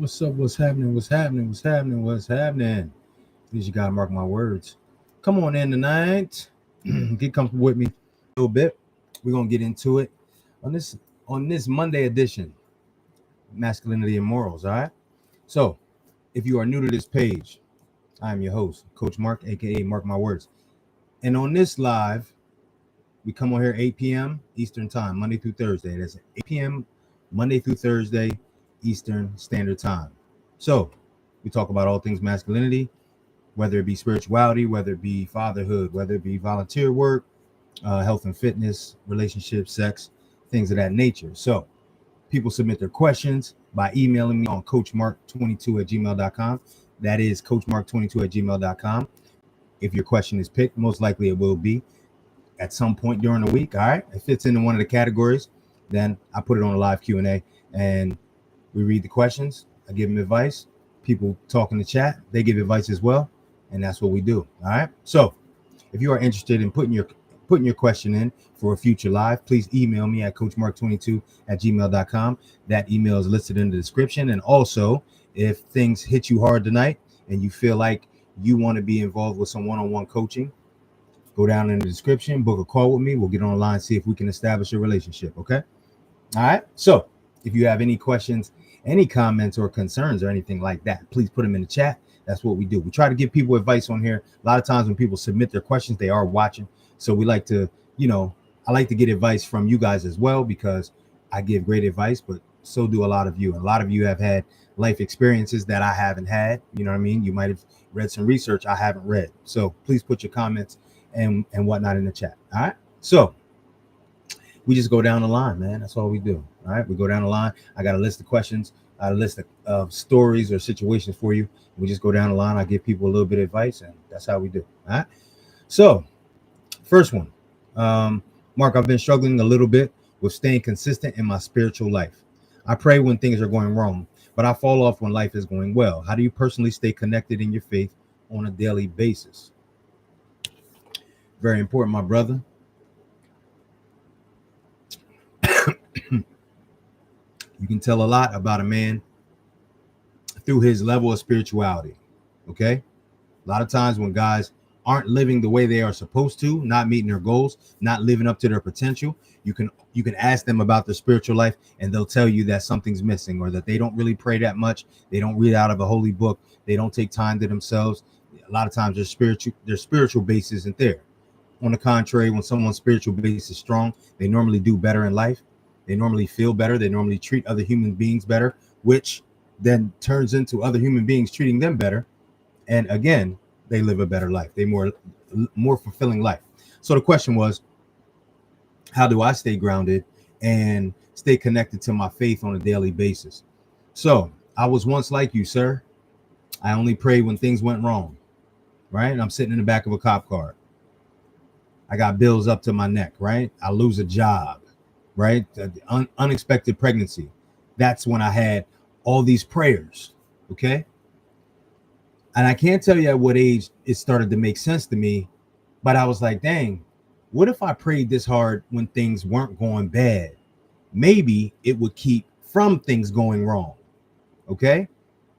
What's up? What's happening? What's happening? What's happening? What's happening? Please, you gotta mark my words. Come on in tonight. Get comfortable with me a little bit. We're gonna get into it on this Monday edition, Masculinity and Morals. All right. So, if you are new to this page, I am your host, Coach Mark, aka Mark My Words. And on this live, we come on here 8 p.m. Eastern Time, Monday through Thursday. That's 8 p.m. Monday through Thursday, Eastern Standard Time. So, we talk about all things masculinity, whether it be spirituality, whether it be fatherhood, whether it be volunteer work, health and fitness, relationships, sex, things of that nature. So, people submit their questions by emailing me on coachmark22@gmail.com. That is coachmark22@gmail.com. If your question is picked, most likely it will be at some point during the week. All right, it fits into one of the categories. Then I put it on a live Q&A, and we read the questions. I give them advice. People talk in the chat. They give advice as well, and that's what we do. All right. So, if you are interested in putting your question in for a future live, please email me at coachmark22@gmail.com. That email is listed in the description. And also, if things hit you hard tonight and you feel like you want to be involved with some one-on-one coaching, go down in the description, book a call with me. We'll get on the line, see if we can establish a relationship. Okay. All right. So if you have any questions, any comments or concerns or anything like that, please put them in the chat. That's what we do. We try to give people advice on here. A lot of times when people submit their questions, they are watching. So we like to, I like to get advice from you guys as well, because I give great advice, but so do a lot of you. And a lot of you have had life experiences that I haven't had. You know what I mean? You might have read some research I haven't read. So please put your comments and whatnot in the chat. All right. So we just go down the line, man. That's all we do. All right. We go down the line. I got a list of questions, a list of stories or situations for you. We just go down the line. I give people a little bit of advice, and that's how we do. All right. So first one, Mark, I've been struggling a little bit with staying consistent in my spiritual life. I pray when things are going wrong, but I fall off when life is going well. How do you personally stay connected in your faith on a daily basis? Very important, my brother. You can tell a lot about a man through his level of spirituality. Okay. A lot of times when guys aren't living the way they are supposed to, not meeting their goals, not living up to their potential, you can ask them about their spiritual life, and they'll tell you that something's missing, or that they don't really pray that much. They don't read out of a holy book. They don't take time to themselves. A lot of times their spiritual base isn't there. On the contrary, when someone's spiritual base is strong, they normally do better in life. They normally feel better. They normally treat other human beings better, which then turns into other human beings treating them better. And again, they live a better life. They more fulfilling life. So the question was, how do I stay grounded and stay connected to my faith on a daily basis? So I was once like you, sir. I only prayed when things went wrong, right? And I'm sitting in the back of a cop car. I got bills up to my neck, right? I lose a job, right? Unexpected pregnancy. That's when I had all these prayers, okay? And I can't tell you at what age it started to make sense to me, but I was like, dang, what if I prayed this hard when things weren't going bad? Maybe it would keep from things going wrong, okay?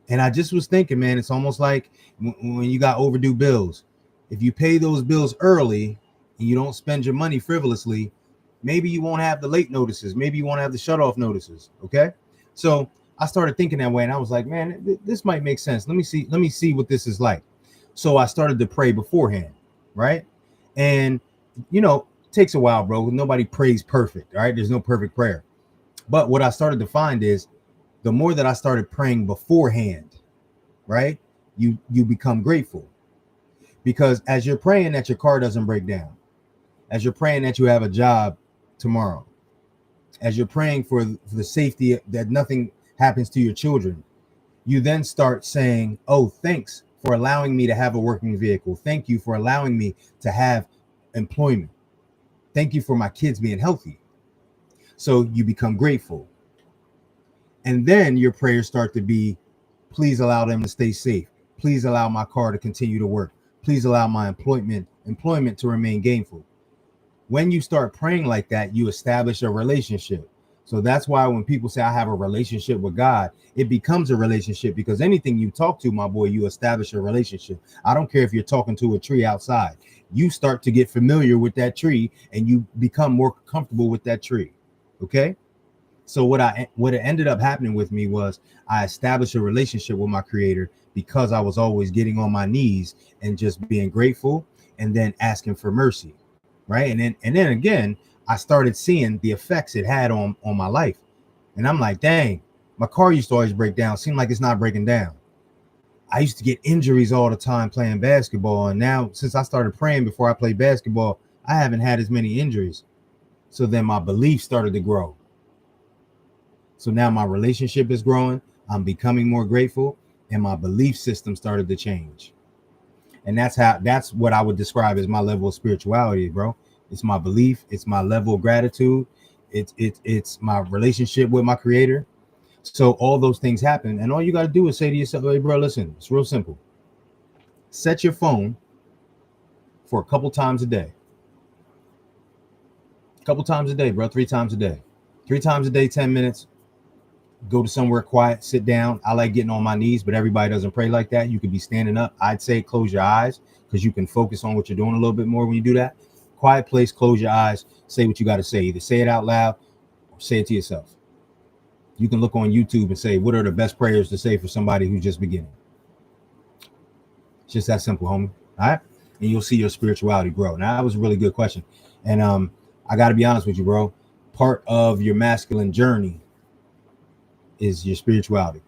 And I just was thinking, man, it's almost like when you got overdue bills. If you pay those bills early and you don't spend your money frivolously, maybe you won't have the late notices. Maybe you won't have the shut-off notices, okay? So I started thinking that way, and I was like, man, this might make sense. Let me see what this is like. So I started to pray beforehand, right? And, it takes a while, bro. Nobody prays perfect, all right? There's no perfect prayer. But what I started to find is the more that I started praying beforehand, right, you become grateful. Because as you're praying that your car doesn't break down, as you're praying that you have a job tomorrow, as you're praying for the safety that nothing happens to your children, you then start saying, oh, thanks for allowing me to have a working vehicle. Thank you for allowing me to have employment. Thank you for my kids being healthy. So you become grateful. And then your prayers start to be, please allow them to stay safe. Please allow my car to continue to work. Please allow my employment to remain gainful. When you start praying like that, you establish a relationship. So that's why when people say I have a relationship with God, it becomes a relationship, because anything you talk to, my boy, you establish a relationship. I don't care if you're talking to a tree outside. You start to get familiar with that tree and you become more comfortable with that tree. Okay? So what it ended up happening with me was I established a relationship with my creator because I was always getting on my knees and just being grateful and then asking for mercy. Right? And then again, I started seeing the effects it had on my life. And I'm like, dang, my car used to always break down. Seemed like it's not breaking down. I used to get injuries all the time playing basketball. And now, since I started praying before I played basketball, I haven't had as many injuries. So then my belief started to grow. So now my relationship is growing. I'm becoming more grateful, and my belief system started to change. And that's what I would describe as my level of spirituality, bro. It's my belief. It's my level of gratitude. It's my relationship with my creator. So all those things happen. And all you got to do is say to yourself, hey, bro, listen, it's real simple. Set your phone for a couple times a day. A couple times a day, bro. 3 times a day. 3 times a day, 10 minutes. Go to somewhere quiet, sit down. I like getting on my knees, but everybody doesn't pray like that. You could be standing up. I'd say close your eyes because you can focus on what you're doing a little bit more when you do that. Quiet place, close your eyes, say what you got to say. Either say it out loud or say it to yourself. You can look on YouTube and say, what are the best prayers to say for somebody who's just beginning? It's just that simple, homie. All right. And you'll see your spirituality grow. Now, that was a really good question. And I got to be honest with you, bro. Part of your masculine journey is your spirituality.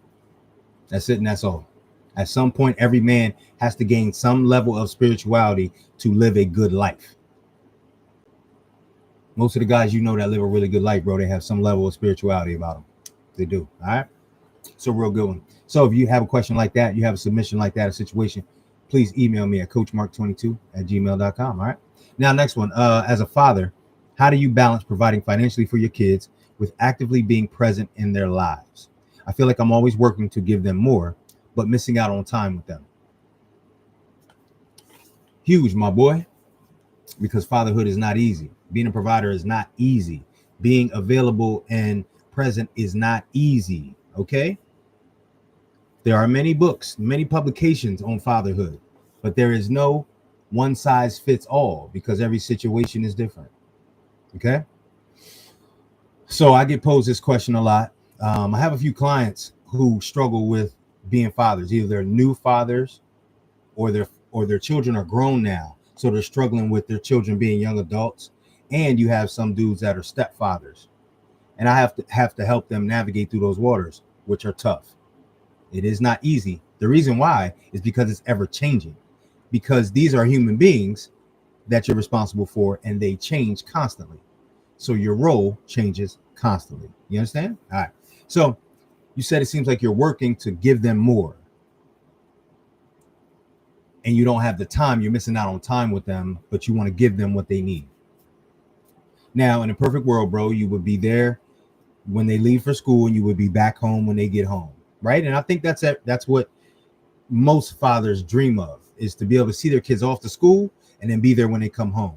That's it, and that's all. At some point, every man has to gain some level of spirituality to live a good life. Most of the guys you know that live a really good life, bro, they have some level of spirituality about them. They do. All right. So real good one. So if you have a question like that, you have a submission like that, a situation, please email me at coachmark22@gmail.com. All right. Now, next one. As a father, how do you balance providing financially for your kids with actively being present in their lives? I feel like I'm always working to give them more, but missing out on time with them. Huge, my boy, because fatherhood is not easy. Being a provider is not easy. Being available and present is not easy. Okay. There are many books, many publications on fatherhood, but there is no one size fits all because every situation is different. Okay. So I get posed this question a lot. I have a few clients who struggle with being fathers. Either they're new fathers or their children are grown now. So they're struggling with their children being young adults. And you have some dudes that are stepfathers. And I have to help them navigate through those waters, which are tough. It is not easy. The reason why is because it's ever changing. Because these are human beings that you're responsible for, and they change constantly. So your role changes constantly. You understand? All right. So you said it seems like you're working to give them more. And you don't have the time. You're missing out on time with them, but you want to give them what they need. Now, in a perfect world, bro, you would be there when they leave for school and you would be back home when they get home. Right. And I think that's what most fathers dream of, is to be able to see their kids off to school and then be there when they come home.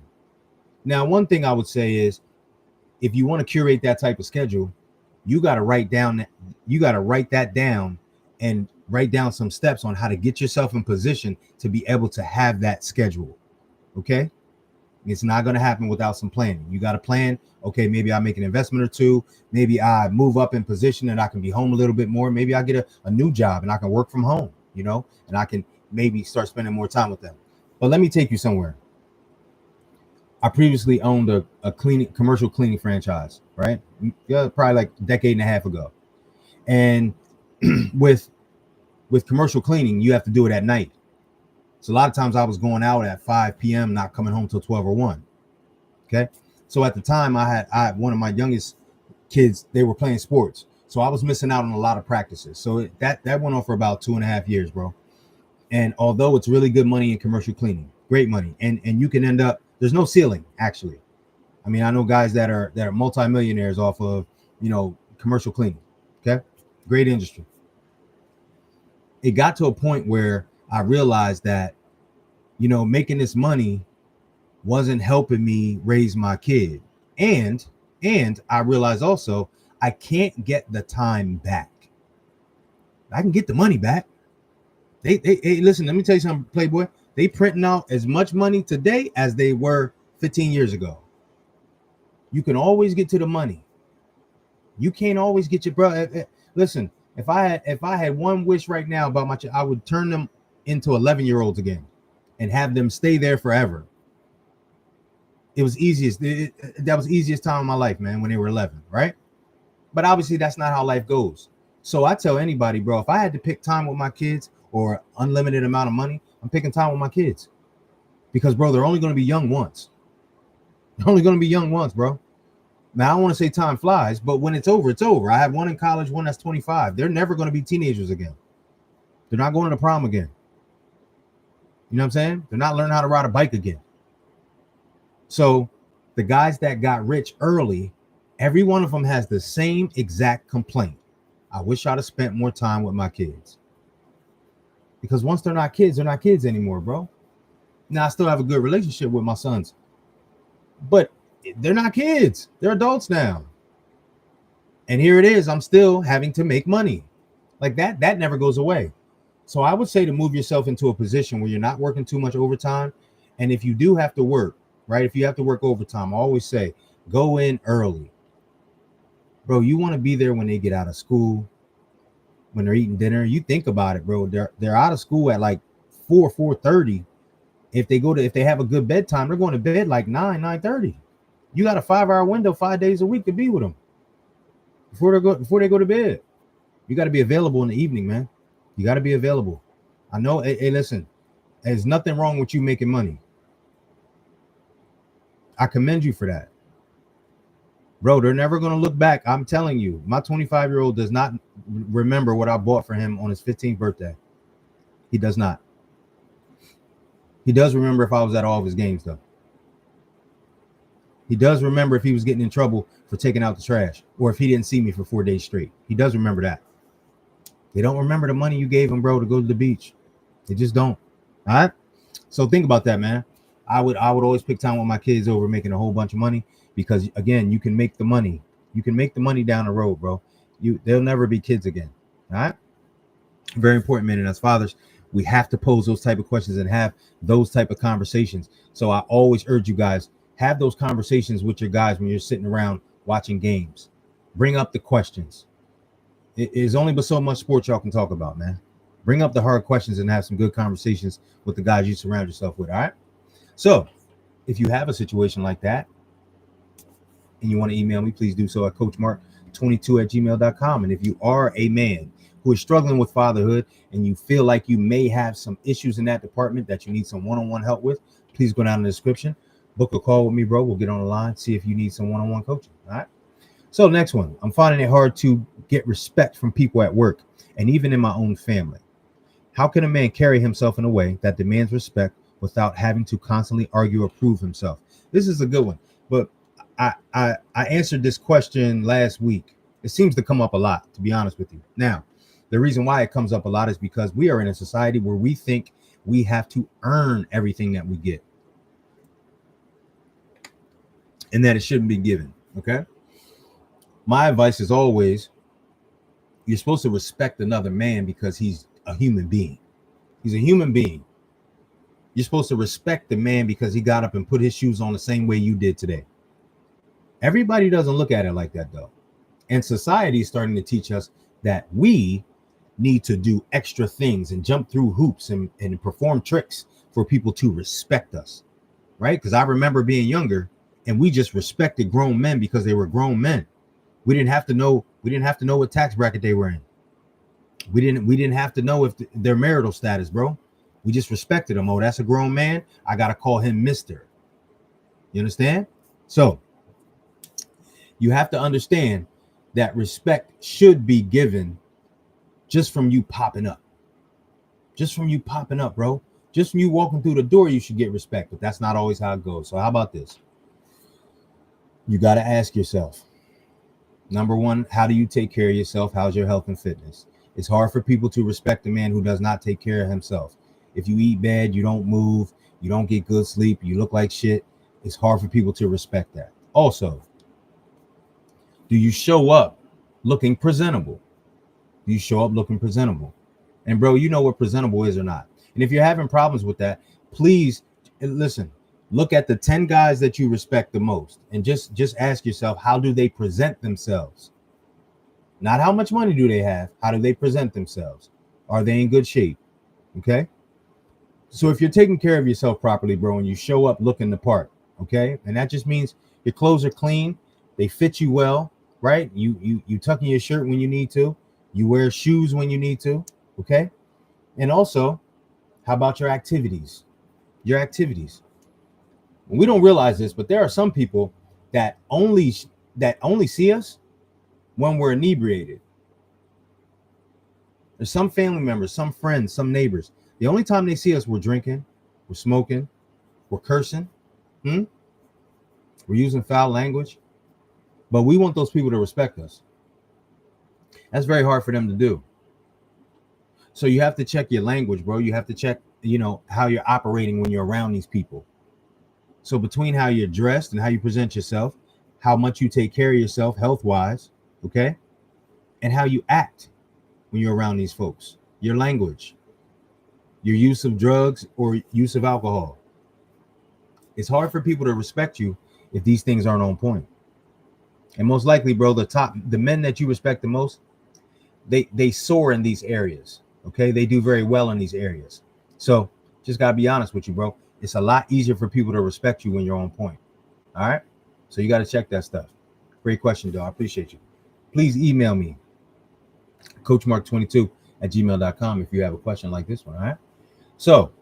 Now, one thing I would say is, if you want to curate that type of schedule, you got to write that down and write down some steps on how to get yourself in position to be able to have that schedule. Okay. It's not going to happen without some planning. You got to plan. Okay, maybe I make an investment or two. Maybe I move up in position and I can be home a little bit more. Maybe I get a new job and I can work from home, and I can maybe start spending more time with them. But let me take you somewhere. I previously owned a commercial cleaning franchise, right? Yeah, probably like a decade and a half ago. And with commercial cleaning, you have to do it at night. So a lot of times I was going out at 5 p.m., not coming home till 12 or 1. Okay. So at the time I had one of my youngest kids, they were playing sports. So I was missing out on a lot of practices. So that went on for about 2.5 years, bro. And although it's really good money in commercial cleaning, great money, and you can end up, there's no ceiling, actually. I mean, I know guys that are multimillionaires off of, commercial cleaning. Okay. Great industry. It got to a point where I realized that, making this money wasn't helping me raise my kid. And I realized also I can't get the time back. I can get the money back. They listen, let me tell you something, Playboy. They printing out as much money today as they were 15 years ago. You can always get to the money. You can't always get your bro. Listen, if I had one wish right now about my I would turn them into 11-year-olds again and have them stay there forever. It was easiest. That was the easiest time of my life, man, when they were 11, right? But obviously that's not how life goes. So I tell anybody, bro, if I had to pick time with my kids or unlimited amount of money, I'm picking time with my kids. Because, bro, they're only going to be young once. They're only going to be young once, bro. Now, I don't want to say time flies, but when it's over, it's over. I have one in college, one that's 25. They're never going to be teenagers again. They're not going to the prom again. You know what I'm saying? They're not learning how to ride a bike again. So the guys that got rich early, every one of them has the same exact complaint. I wish I'd have spent more time with my kids. Because once they're not kids anymore, bro. Now, I still have a good relationship with my sons. But they're not kids. They're adults now. And here it is. I'm still having to make money. Like that never goes away. So I would say to move yourself into a position where you're not working too much overtime. And if you do have to work, right? If you have to work overtime, I always say, go in early. Bro, you want to be there when they get out of school, when they're eating dinner. You think about it, bro. They're out of school at like 4:30. If they have a good bedtime, they're going to bed like 9:30. You got a 5-hour window 5 days a week to be with them before they go to bed. You got to be available in the evening, man. You got to be available. I know. Hey, listen, there's nothing wrong with you making money. I commend you for that. Bro, they're never going to look back. I'm telling you, my 25-year-old does not remember what I bought for him on his 15th birthday. He does not. He does remember if I was at all of his games, though. He does remember if he was getting in trouble for taking out the trash or if he didn't see me for 4 days straight. He does remember that. They don't remember the money you gave him, bro, to go to the beach. They just don't. All right? So think about that, man. I would always pick time with my kids over making a whole bunch of money because, again, you can make the money. You can make the money down the road, bro. They'll never be kids again. All right? Very important, man. And as fathers, we have to pose those type of questions and have those type of conversations. So I always urge you guys, have those conversations with your guys when you're sitting around watching games. Bring up the questions. It is only but so much sports y'all can talk about, man. Bring up the hard questions and have some good conversations with the guys you surround yourself with, all right? So if you have a situation like that and you want to email me, please do so at coachmark22@gmail.com. And if you are a man who is struggling with fatherhood and you feel like you may have some issues in that department that you need some one-on-one help with, please go down in the description. Book a call with me, bro. We'll get on the line, see if you need some one-on-one coaching. All right. So next one, I'm finding it hard to get respect from people at work and even in my own family. How can a man carry himself in a way that demands respect without having to constantly argue or prove himself? This is a good one, but I answered this question last week. It seems to come up a lot, to be honest with you. Now, the reason why it comes up a lot is because we are in a society where we think we have to earn everything that we get. And that it shouldn't be given. Okay. My advice is always, you're supposed to respect another man because he's a human being. He's a human being. You're supposed to respect the man because he got up and put his shoes on the same way you did today. Everybody doesn't look at it like that, though. And society is starting to teach us that we need to do extra things and jump through hoops and perform tricks for people to respect us. Right. Because I remember being younger. And we just respected grown men because they were grown men. We didn't have to know what tax bracket they were in. We didn't have to know if their marital status, bro. We just respected them. Oh, that's a grown man. I gotta call him Mr. You understand? So you have to understand that respect should be given just from you popping up. Just from you popping up, bro. Just from you walking through the door, you should get respect. But that's not always how it goes. So how about this? You got to ask yourself, number one, how do you take care of yourself? How's your health and fitness? It's hard for people to respect a man who does not take care of himself. If you eat bad, you don't move, you don't get good sleep, you look like shit, it's hard for people to respect that. Also, do you show up looking presentable? Do you show up looking presentable? And bro, you know what presentable is or not. And if you're having problems with that, please listen. Look at the 10 guys that you respect the most and just ask yourself, how do they present themselves? Not how much money do they have? How do they present themselves? Are they in good shape? Okay? So if you're taking care of yourself properly, bro, and you show up looking the part, okay? And that just means your clothes are clean, they fit you well, right? You tuck in your shirt when you need to, you wear shoes when you need to, okay? And also, how about your activities? Your activities. We don't realize this, but there are some people that only see us when we're inebriated. There's some family members, some friends, some neighbors. The only time they see us, we're drinking, we're smoking, we're cursing, we're using foul language. But we want those people to respect us. That's very hard for them to do. So you have to check your language, bro. You have to check, how you're operating when you're around these people. So between how you're dressed and how you present yourself, how much you take care of yourself health-wise, okay, and how you act when you're around these folks, your language, your use of drugs or use of alcohol. It's hard for people to respect you if these things aren't on point. And most likely, bro, the men that you respect the most, they soar in these areas. Okay, they do very well in these areas. So just gotta be honest with you, bro. It's a lot easier for people to respect you when you're on point. All right. So you got to check that stuff. Great question, though. I appreciate you. Please email me, coachmark22@gmail.com, if you have a question like this one. All right. So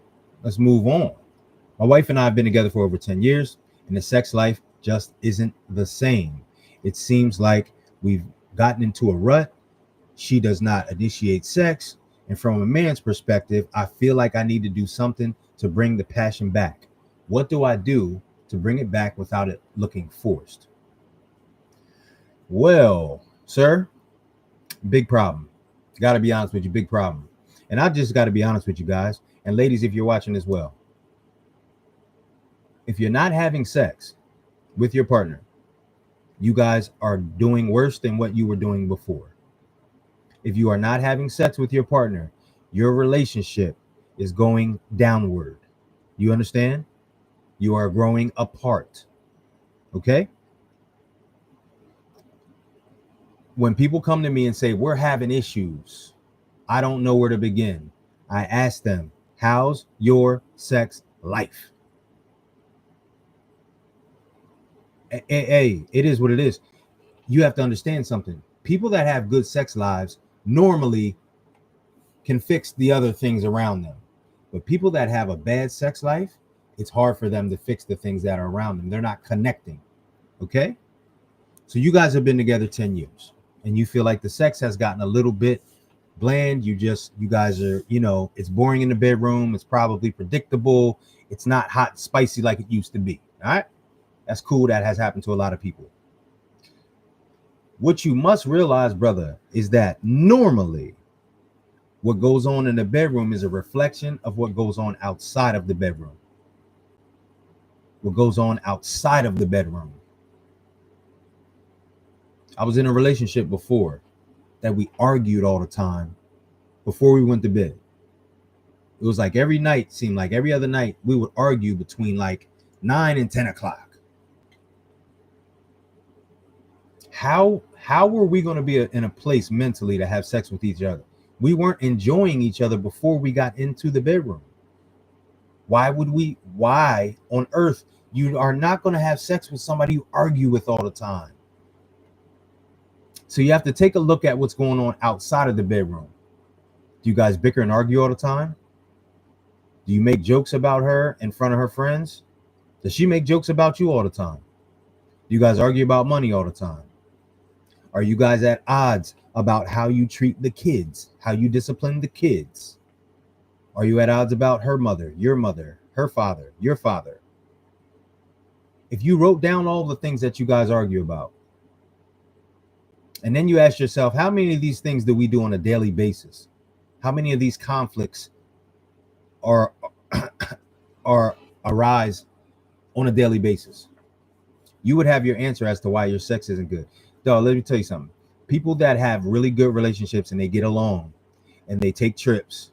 let's move on. My wife and I have been together for over 10 years, and the sex life just isn't the same. It seems like we've gotten into a rut. She does not initiate sex. And from a man's perspective, I feel like I need to do something to bring the passion back. What do I do to bring it back without it looking forced? Well, sir, big problem. Got to be honest with you, big problem. And I just got to be honest with you guys. And ladies, if you're watching as well, if you're not having sex with your partner, you guys are doing worse than what you were doing before. If you are not having sex with your partner, your relationship is going downward. You understand? You are growing apart. Okay? When people come to me and say, we're having issues, I don't know where to begin. I ask them, how's your sex life? Hey, it is what it is. You have to understand something. People that have good sex lives normally can fix the other things around them. But people that have a bad sex life, it's hard for them to fix the things that are around them. They're not connecting. Okay? So you guys have been together 10 years and you feel like the sex has gotten a little bit bland. You guys are, it's boring in the bedroom. It's probably predictable. It's not hot and spicy like it used to be. All right? That's cool. That has happened to a lot of people. What you must realize, brother, is that normally what goes on in the bedroom is a reflection of what goes on outside of the bedroom. What goes on outside of the bedroom. I was in a relationship before that we argued all the time before we went to bed. It was like every night, seemed like every other night, we would argue between like 9 and 10 o'clock. How were we going to be in a place mentally to have sex with each other? We weren't enjoying each other before we got into the bedroom. Why on earth you are not going to have sex with somebody you argue with all the time? So you have to take a look at what's going on outside of the bedroom. Do you guys bicker and argue all the time? Do you make jokes about her in front of her friends? Does she make jokes about you all the time? Do you guys argue about money all the time? Are you guys at odds about how you treat the kids, how you discipline the kids? Are you at odds about her mother, her father, your father? If you wrote down all the things that you guys argue about, and then you ask yourself, how many of these things do we do on a daily basis? How many of these conflicts are arise on a daily basis? You would have your answer as to why your sex isn't good. Dog, let me tell you something. People that have really good relationships and they get along and they take trips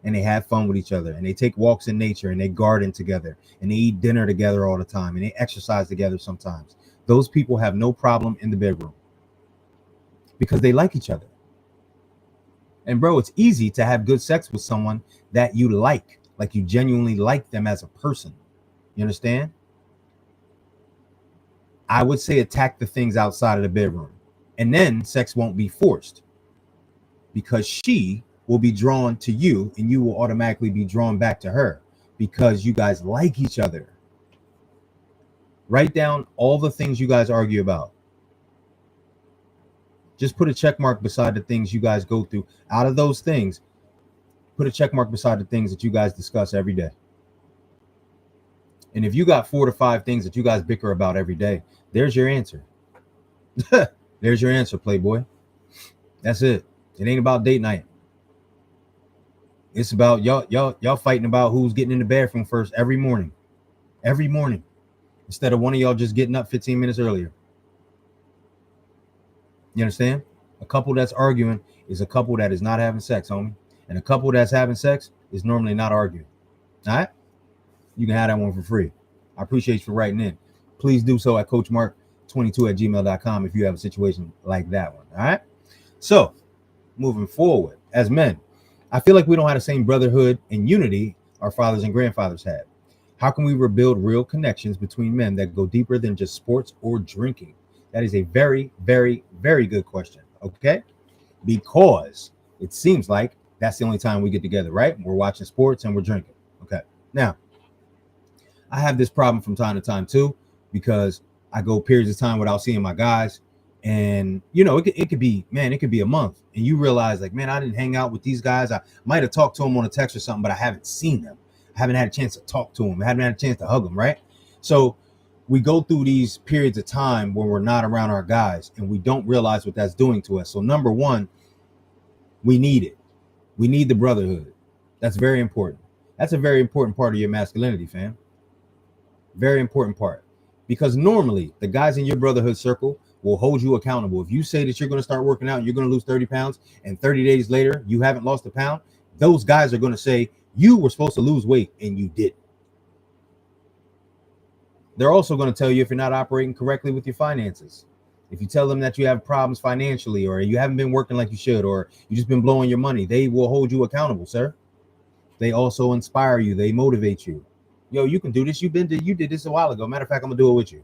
and they have fun with each other and they take walks in nature and they garden together and they eat dinner together all the time and they exercise together sometimes. Those people have no problem in the bedroom because they like each other. And bro, it's easy to have good sex with someone that you like you genuinely like them as a person. You understand? I would say attack the things outside of the bedroom. And then sex won't be forced because she will be drawn to you and you will automatically be drawn back to her because you guys like each other. Write down all the things you guys argue about. Just put a check mark beside the things you guys go through. Out of those things, put a check mark beside the things that you guys discuss every day. And if you got 4 to 5 things that you guys bicker about every day, there's your answer. There's your answer, Playboy. That's it. It ain't about date night. It's about y'all fighting about who's getting in the bathroom first every morning. Every morning. Instead of one of y'all just getting up 15 minutes earlier. You understand? A couple that's arguing is a couple that is not having sex, homie. And a couple that's having sex is normally not arguing. All right? You can have that one for free. I appreciate you for writing in. Please do so at coachmark22@gmail.com if you have a situation like that one. All right? So, moving forward, as men, I feel like we don't have the same brotherhood and unity our fathers and grandfathers had. How can we rebuild real connections between men that go deeper than just sports or drinking? That is a very, very, very good question. Okay? Because it seems like that's the only time we get together, right? We're watching sports and we're drinking. Okay. Now, I have this problem from time to time too, because I go periods of time without seeing my guys. And, you know, it could be, man, it could be a month. And you realize like, man, I didn't hang out with these guys. I might have talked to them on a text or something, but I haven't seen them. I haven't had a chance to talk to them. I haven't had a chance to hug them, right? So we go through these periods of time when we're not around our guys and we don't realize what that's doing to us. So number one, we need it. We need the brotherhood. That's very important. That's a very important part of your masculinity, fam. Very important part. Because normally the guys in your brotherhood circle will hold you accountable. If you say that you're going to start working out and you're going to lose 30 pounds and 30 days later you haven't lost a pound, those guys are going to say you were supposed to lose weight and you didn't. They're also going to tell you if you're not operating correctly with your finances. If you tell them that you have problems financially or you haven't been working like you should or you just been blowing your money, they will hold you accountable, sir. They also inspire you. They motivate you. Yo, you can do this. You did this a while ago. Matter of fact, I'm going to do it with you.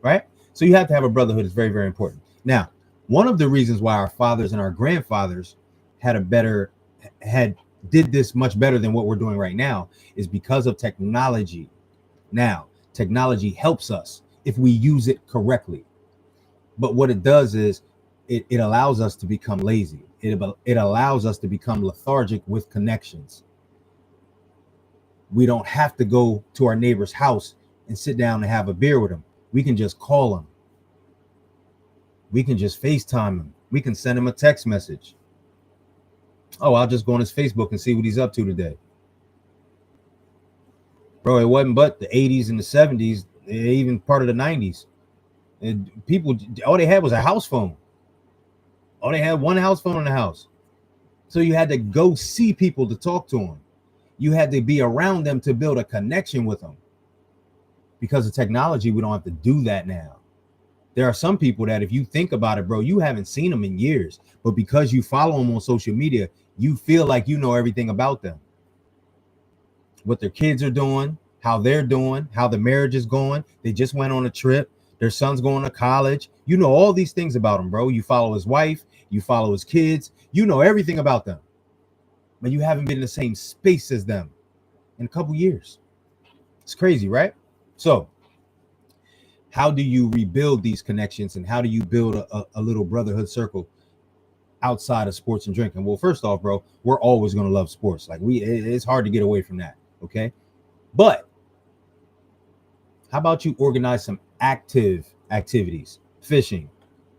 Right? So you have to have a brotherhood. It's very, very important. Now, one of the reasons why our fathers and our grandfathers did this much better than what we're doing right now is because of technology. Now, technology helps us if we use it correctly. But what it does is it allows us to become lazy. It allows us to become lethargic with connections. We don't have to go to our neighbor's house and sit down and have a beer with him. We can just call him. We can just FaceTime him. We can send him a text message. Oh, I'll just go on his Facebook and see what he's up to today. Bro, it wasn't but the 80s and the 70s, even part of the 90s. And people, all they had was a house phone. All they had one house phone in the house. So you had to go see people to talk to them. You had to be around them to build a connection with them. Because of technology, we don't have to do that now. There are some people that if you think about it, bro, you haven't seen them in years. But because you follow them on social media, you feel like you know everything about them. What their kids are doing, how they're doing, how the marriage is going. They just went on a trip. Their son's going to college. You know all these things about him, bro. You follow his wife. You follow his kids. You know everything about them. But you haven't been in the same space as them in a couple years. It's crazy, right? So how do you rebuild these connections and how do you build a little brotherhood circle outside of sports and drinking? Well, first off, bro, we're always going to love sports. Like it's hard to get away from that. Okay. But how about you organize some active activities, fishing,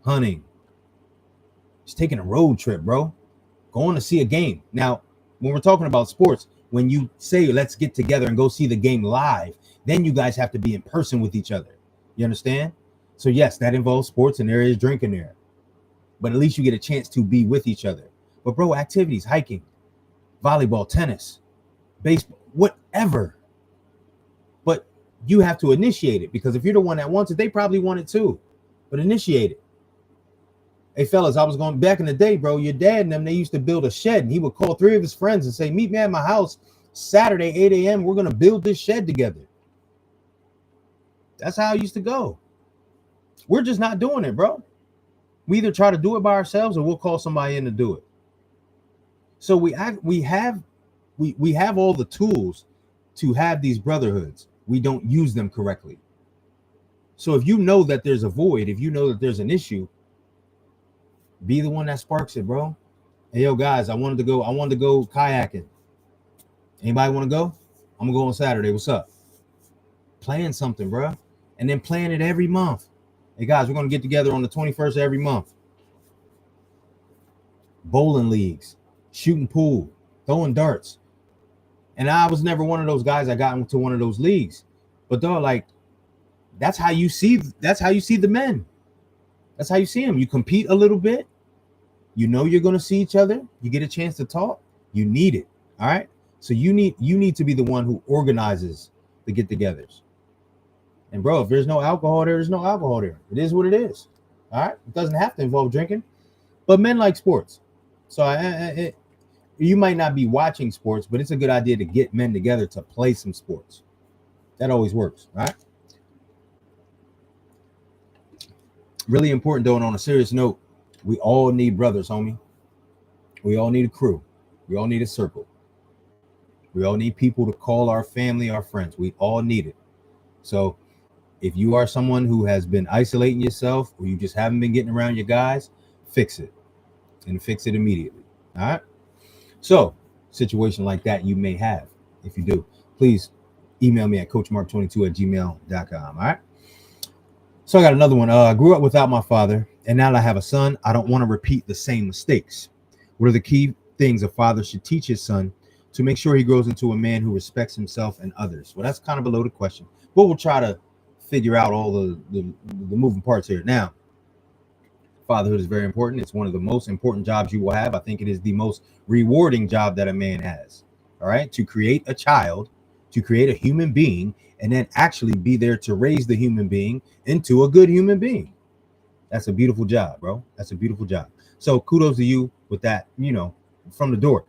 hunting, just taking a road trip, bro, going to see a game. Now, when we're talking about sports, when you say, let's get together and go see the game live, then you guys have to be in person with each other. You understand? So yes, that involves sports and there is drinking there. but at least you get a chance to be with each other. But bro, activities, hiking, volleyball, tennis, baseball, whatever. But you have to initiate it, because if you're the one that wants it, they probably want it too. But initiate it. Hey fellas, I was going back in the day, bro. Your dad and them, they used to build a shed, and he would call 3 of his friends and say, meet me at my house Saturday, 8 a.m. We're going to build this shed together. That's how it used to go. We're just not doing it, bro. We either try to do it by ourselves or we'll call somebody in to do it. So we have all the tools to have these brotherhoods. We don't use them correctly. So if you know that there's a void, if you know that there's an issue, be the one that sparks it, bro. Hey, yo, guys, I wanted to go kayaking. Anybody want to go? I'm gonna go on Saturday. What's up? Plan something, bro. And then plan it every month. Hey, guys, we're gonna get together on the 21st of every month. Bowling leagues, shooting pool, throwing darts. And I was never one of those guys that got into one of those leagues. But dog, like, that's how you see the men. That's how you see them. You compete a little bit. You know you're going to see each other. You get a chance to talk. You need it. All right. So you need to be the one who organizes the get-togethers. And bro, if there's no alcohol there, there's no alcohol there. It is what it is. All right. It doesn't have to involve drinking. But men like sports. So you might not be watching sports, but it's a good idea to get men together to play some sports. That always works. All right. Really important, though, and on a serious note, we all need brothers, homie. We all need a crew. We all need a circle. We all need people to call our family, our friends. We all need it. So if you are someone who has been isolating yourself, or you just haven't been getting around your guys, fix it. And fix it immediately. All right. So situation like that you may have. If you do, please email me at coachmark22@gmail.com. All right. So I got another one. I grew up without my father, and now that I have a son, I don't want to repeat the same mistakes. What are the key things a father should teach his son to make sure he grows into a man who respects himself and others? Well, that's kind of a loaded question, but we'll try to figure out all the moving parts here. Now, fatherhood is very important. It's one of the most important jobs you will have. I think it is the most rewarding job that a man has. All right. To create a child, to create a human being, and then actually be there to raise the human being into a good human being. That's a beautiful job, bro. That's a beautiful job. So kudos to you with that, from the door.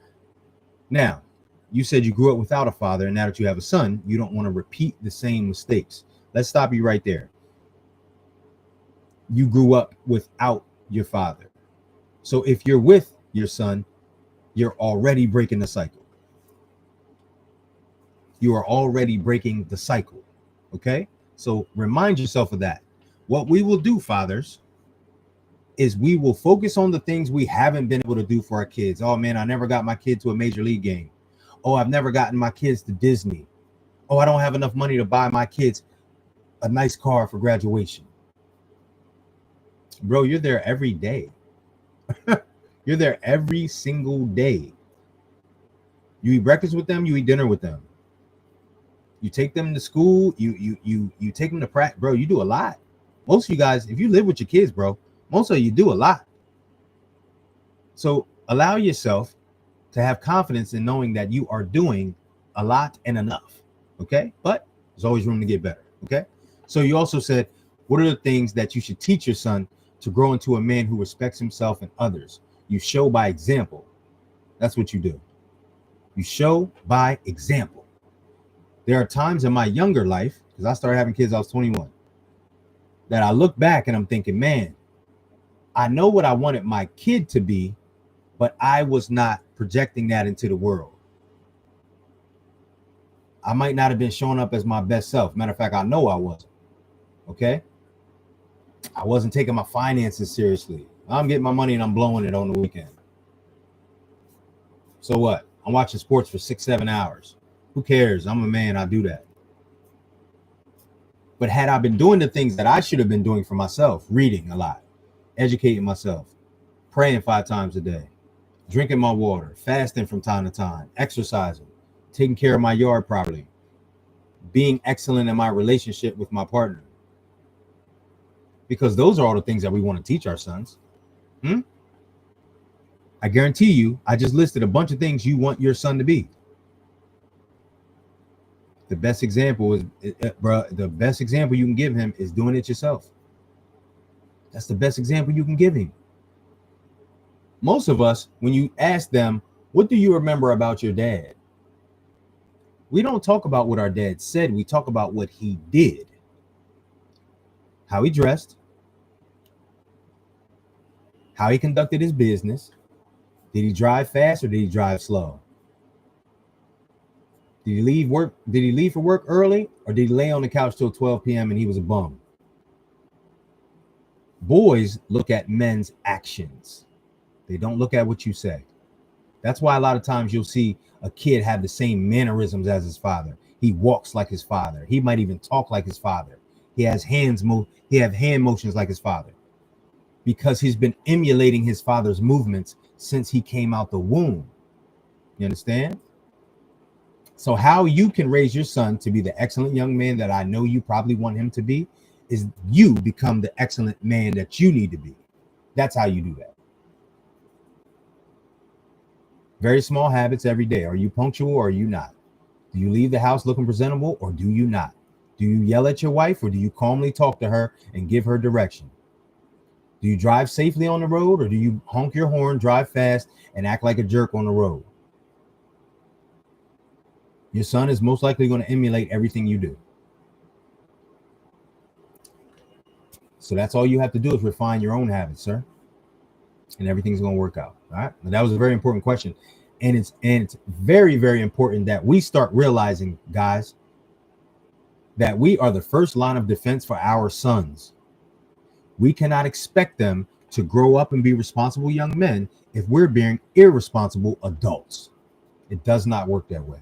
Now, you said you grew up without a father, and now that you have a son, you don't want to repeat the same mistakes. Let's stop you right there. You grew up without your father. So if you're with your son, you're already breaking the cycle. You are already breaking the cycle. Okay. So remind yourself of that. What we will do, fathers, is we will focus on the things we haven't been able to do for our kids. Oh man, I never got my kid to a major league game. Oh, I've never gotten my kids to Disney. Oh, I don't have enough money to buy my kids a nice car for graduation. Bro, you're there every day. You're there every single day. You eat breakfast with them, you eat dinner with them. You take them to school, you take them to practice, bro. You do a lot. Most of you guys, if you live with your kids, bro, most of you do a lot. So allow yourself to have confidence in knowing that you are doing a lot and enough. Okay. But there's always room to get better. Okay. So you also said, what are the things that you should teach your son to grow into a man who respects himself and others? You show by example. That's what you do. You show by example. There are times in my younger life, because I started having kids, I was 21, that I look back and I'm thinking, man, I know what I wanted my kid to be, but I was not projecting that into the world. I might not have been showing up as my best self. Matter of fact, I know I wasn't. Okay. I wasn't taking my finances seriously. I'm getting my money and I'm blowing it on the weekend. So what? I'm watching sports for 6-7 hours. Who cares? I'm a man. I do that. But had I been doing the things that I should have been doing for myself, reading a lot, educating myself, praying 5 times a day, drinking my water, fasting from time to time, exercising, taking care of my yard properly, being excellent in my relationship with my partner. Because those are all the things that we want to teach our sons. Hmm? I guarantee you, I just listed a bunch of things you want your son to be. The best example is, bro, the best example you can give him is doing it yourself. That's the best example you can give him. Most of us, when you ask them, what do you remember about your dad? We don't talk about what our dad said. We talk about what he did, how he dressed, how he conducted his business. Did he drive fast or did he drive slow? Did he leave work? Did he leave for work early or did he lay on the couch till 12 p.m. and he was a bum? Boys look at men's actions. They don't look at what you say. That's why a lot of times you'll see a kid have the same mannerisms as his father. He walks like his father. He might even talk like his father. He has hand motions like his father, because he's been emulating his father's movements since he came out the womb. You understand? So how you can raise your son to be the excellent young man that I know you probably want him to be is you become the excellent man that you need to be. That's how you do that. Very small habits every day. Are you punctual or are you not? Do you leave the house looking presentable or do you not? Do you yell at your wife or do you calmly talk to her and give her direction? Do you drive safely on the road or do you honk your horn, drive fast, and act like a jerk on the road? Your son is most likely going to emulate everything you do. So that's all you have to do is refine your own habits, sir. And everything's going to work out. All right. And that was a very important question. And it's very, very important that we start realizing, guys, that we are the first line of defense for our sons. We cannot expect them to grow up and be responsible young men if we're being irresponsible adults. It does not work that way.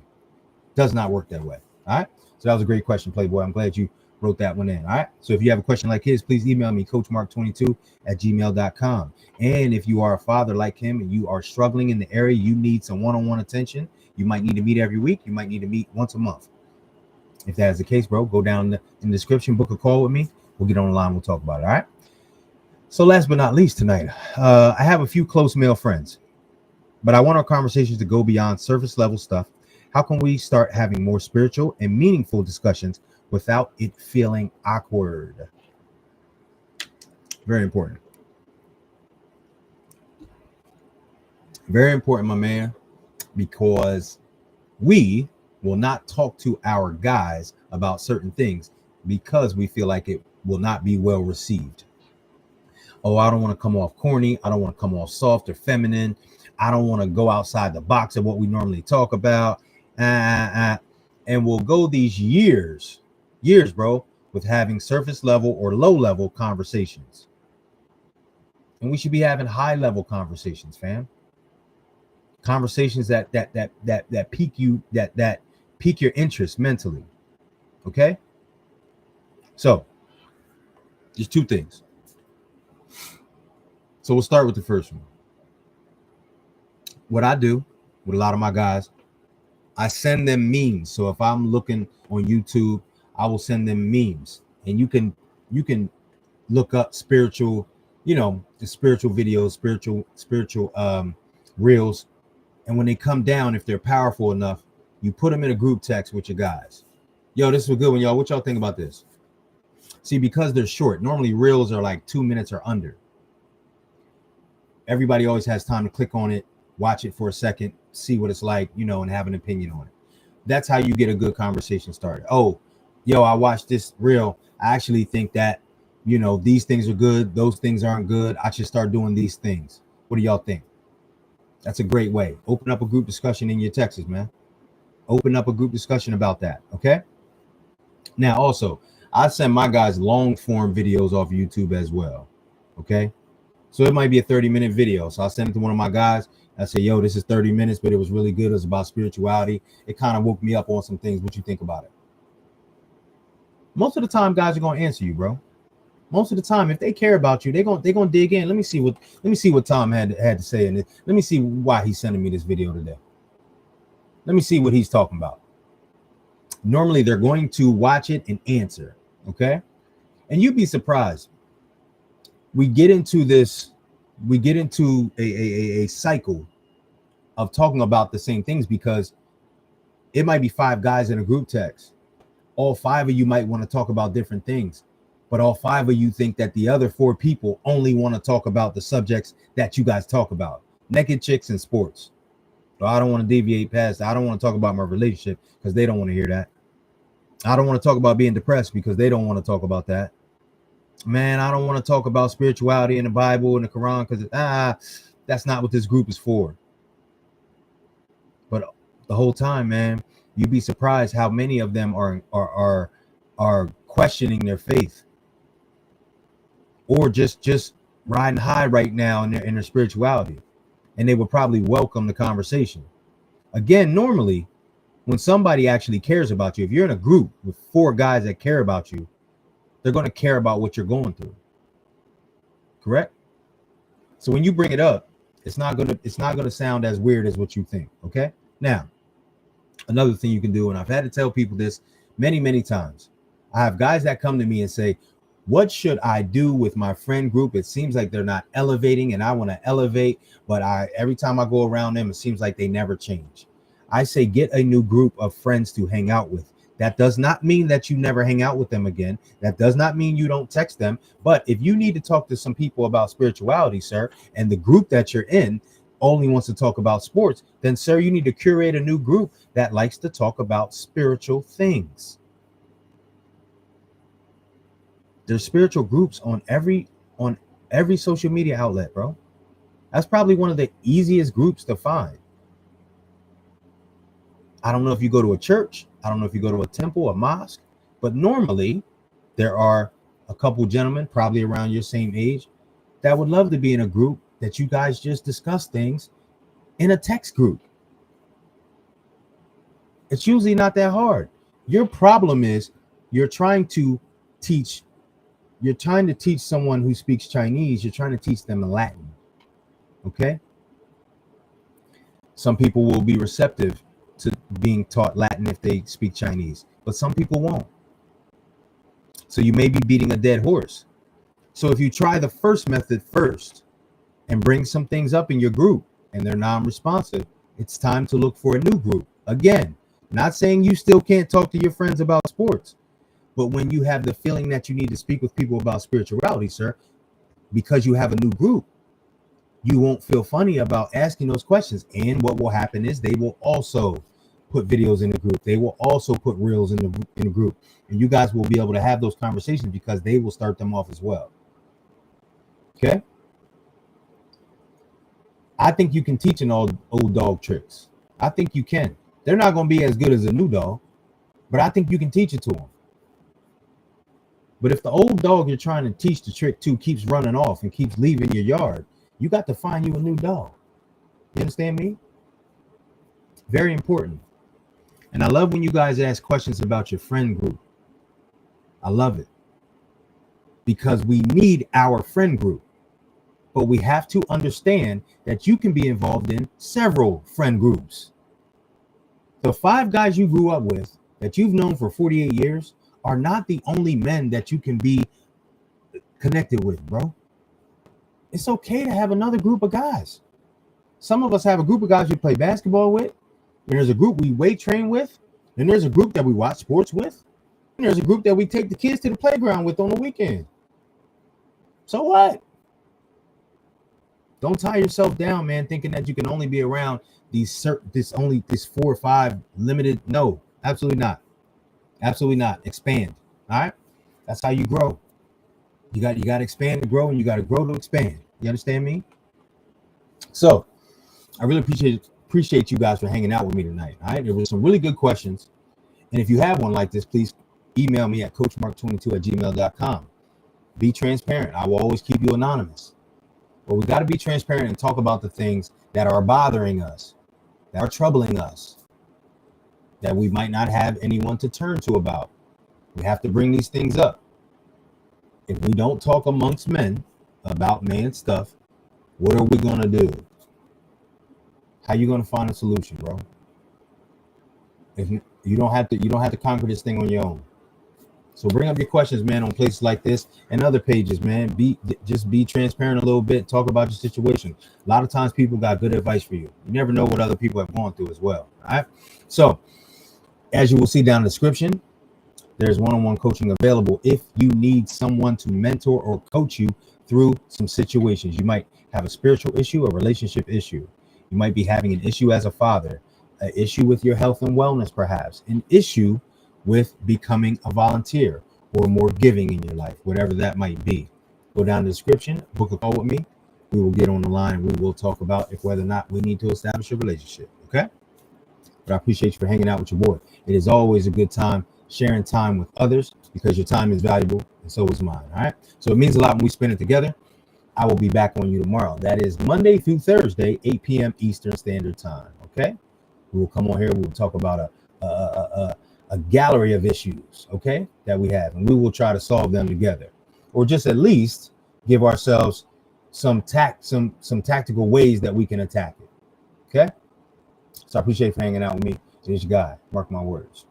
Does not work that way. All right. So that was a great question, Playboy. I'm glad you wrote that one in. All right. So if you have a question like his, please email me, coachmark22@gmail.com. And if you are a father like him and you are struggling in the area, you need some one-on-one attention. You might need to meet every week. You might need to meet once a month. If that is the case, bro, go down in the description, book a call with me. We'll get on the line. We'll talk about it. All right. So last but not least tonight, I have a few close male friends, but I want our conversations to go beyond surface level stuff. How can we start having more spiritual and meaningful discussions without it feeling awkward? Very important. Very important, my man, because we will not talk to our guys about certain things because we feel like it will not be well received. Oh, I don't want to come off corny. I don't want to come off soft or feminine. I don't want to go outside the box of what we normally talk about. And we'll go these years, bro, with having surface level or low level conversations. And we should be having high level conversations, fam. Conversations that pique you, that pique your interest mentally. Okay. So there's two things. So we'll start with the first one. What I do with a lot of my guys, I send them memes. So if I'm looking on YouTube, I will send them memes, and you can look up spiritual, the spiritual videos, spiritual reels, and when they come down, if they're powerful enough, you put them in a group text with your guys. Yo, this is a good one, y'all. What y'all think about this? See, because they're short, normally reels are like 2 minutes or under. Everybody always has time to click on it, watch it for a second, see what it's like, and have an opinion on it. That's how you get a good conversation started. Oh, yo, I watched this reel. I actually think that, these things are good. Those things aren't good. I should start doing these things. What do y'all think? That's a great way. Open up a group discussion in your texts, man. Open up a group discussion about that. Okay. Now, also, I send my guys long form videos off YouTube as well. Okay. So it might be a 30-minute video. So I'll send it to one of my guys. I say, yo, this is 30 minutes, but it was really good. It was about spirituality. It kind of woke me up on some things. What you think about it? Most of the time, guys are going to answer you, bro. Most of the time, if they care about you, they're going to dig in. Let me see what Tom had to say in it. Let me see why he's sending me this video today. Let me see what he's talking about. Normally, they're going to watch it and answer. Okay. And you'd be surprised. We get into this we get into a cycle of talking about the same things, because it might be 5 guys in a group text. All 5 of you might want to talk about different things, but all 5 of you think that the other 4 people only want to talk about the subjects that you guys talk about. Naked chicks and sports. So I don't want to deviate past that. I don't want to talk about my relationship because they don't want to hear that. I don't want to talk about being depressed because they don't want to talk about that. Man, I don't want to talk about spirituality in the Bible and the Quran because that's not what this group is for. But the whole time, man, you'd be surprised how many of them are questioning their faith, or just riding high right now in their spirituality, and they would probably welcome the conversation. Again, normally, when somebody actually cares about you, if you're in a group with 4 guys that care about you, they're going to care about what you're going through. Correct? So when you bring it up, it's not going to sound as weird as what you think. Okay? Now, another thing you can do, and I've had to tell people this many times. I have guys that come to me and say, what should I do with my friend group? It seems like they're not elevating, and I want to elevate, but every time I go around them, it seems like they never change. I say, get a new group of friends to hang out with. That does not mean that you never hang out with them again. That does not mean you don't text them. But if you need to talk to some people about spirituality, sir, and the group that you're in only wants to talk about sports, then, sir, you need to curate a new group that likes to talk about spiritual things. There's spiritual groups on every social media outlet, bro. That's probably one of the easiest groups to find. I don't know if you go to a church, I don't know if you go to a temple, a mosque, but normally there are a couple gentlemen, probably around your same age, that would love to be in a group that you guys just discuss things in a text group. It's usually not that hard. Your problem is you're trying to teach someone who speaks Chinese, you're trying to teach them Latin. Okay? Some people will be receptive to being taught Latin if they speak Chinese, but some people won't. So you may be beating a dead horse. So if you try the first method first and bring some things up in your group and they're non-responsive, it's time to look for a new group. Again, not saying you still can't talk to your friends about sports, but when you have the feeling that you need to speak with people about spirituality, sir, because you have a new group, you won't feel funny about asking those questions. And what will happen is they will also put videos in the group. They will also put reels in the group. And you guys will be able to have those conversations because they will start them off as well. Okay? I think you can teach an old dog tricks. I think you can. They're not going to be as good as a new dog, but I think you can teach it to them. But if the old dog you're trying to teach the trick to keeps running off and keeps leaving your yard, you got to find you a new dog. You understand me? Very important. And I love when you guys ask questions about your friend group. I love it. Because we need our friend group. But we have to understand that you can be involved in several friend groups. The 5 guys you grew up with that you've known for 48 years are not the only men that you can be connected with, bro. It's okay to have another group of guys. Some of us have a group of guys we play basketball with. And there's a group we weight train with. And there's a group that we watch sports with. And there's a group that we take the kids to the playground with on the weekend. So what? Don't tie yourself down, man, thinking that you can only be around this 4 or 5 limited. No, absolutely not. Absolutely not. Expand. All right. That's how you grow. You got to expand to grow, and you got to grow to expand. You understand me? So I really appreciate you guys for hanging out with me tonight. All right. There were some really good questions. And if you have one like this, please email me at coachmark22@gmail.com. Be transparent. I will always keep you anonymous. But we got to be transparent and talk about the things that are bothering us, that are troubling us, that we might not have anyone to turn to about. We have to bring these things up. If we don't talk amongst men about man stuff, what are we going to do? How you going to find a solution, bro? If you don't have to conquer this thing on your own. So bring up your questions, man, on places like this and other pages, man. Just be transparent a little bit. Talk about your situation. A lot of times people got good advice for you. You never know what other people have gone through as well. All right. So as you will see down in the description, there's one-on-one coaching available if you need someone to mentor or coach you through some situations. You might have a spiritual issue, a relationship issue. You might be having an issue as a father, an issue with your health and wellness, perhaps, an issue with becoming a volunteer or more giving in your life, whatever that might be. Go down to the description, book a call with me. We will get on the line and we will talk about if whether or not we need to establish a relationship. Okay? But I appreciate you for hanging out with your boy. It is always a good time sharing time with others because your time is valuable and so is mine. All right. So it means a lot when we spend it together. I will be back on you tomorrow. That is Monday through Thursday, 8 p.m. Eastern Standard Time. Okay. We will come on here. We will talk about a gallery of issues, okay, that we have, and we will try to solve them together, or just at least give ourselves some tactical ways that we can attack it. Okay. So I appreciate you for hanging out with me. It is your guy, Mark my words.